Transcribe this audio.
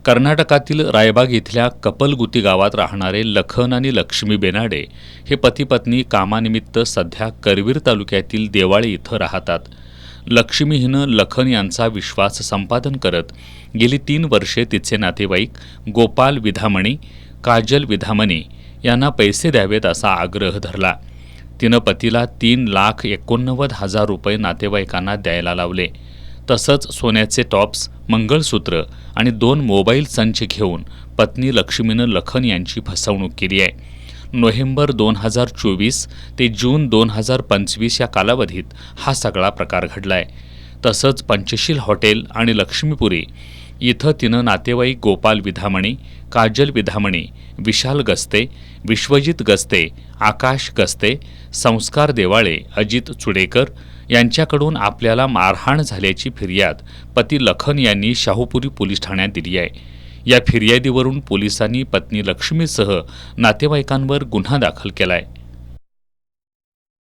कर्नाटकातील रायबाग इथल्या कपलगुती गावात राहणारे लखन आणि लक्ष्मी बेनाडे हे पती-पत्नी कामानिमित्त सध्या करवीर तालुक्यातील देवाळे इथं राहतात. लक्ष्मी हिनं लखन यांचा विश्वास संपादन करत गेली 3 वर्षे तिचे नातेवाईक गोपाल विधामणी, काजल विधामणी यांना पैसे द्यावेत असा आग्रह धरला. तिनं पतीला 3,89,000 रुपये नातेवाईकांना द्यायला लावले. तसंच सोन्याचे टॉप्स, मंगळसूत्र आणि 2 मोबाईल संच घेऊन पत्नी लक्ष्मीनं लखन यांची फसवणूक केली आहे. नोव्हेंबर 2024 ते जून 2025 या कालावधीत हा सगळा प्रकार घडलाय. तसंच पंचशील हॉटेल आणि लक्ष्मीपुरी इथं तिनं नातेवाईक गोपाल विधामणी, काजल विधामणी, विशाल गस्ते, विश्वजित गस्ते, आकाश गस्ते, संस्कार देवाळे, अजित चुडेकर यांच्याकडून आपल्याला मारहाण झाल्याची फिर्याद पती लखन यांनी शाहूपुरी पोलीस ठाण्यात दिली आहे. या फिर्यादीवरून पोलिसांनी पत्नी लक्ष्मीसह नातेवाईकांवर गुन्हा दाखल केलाय.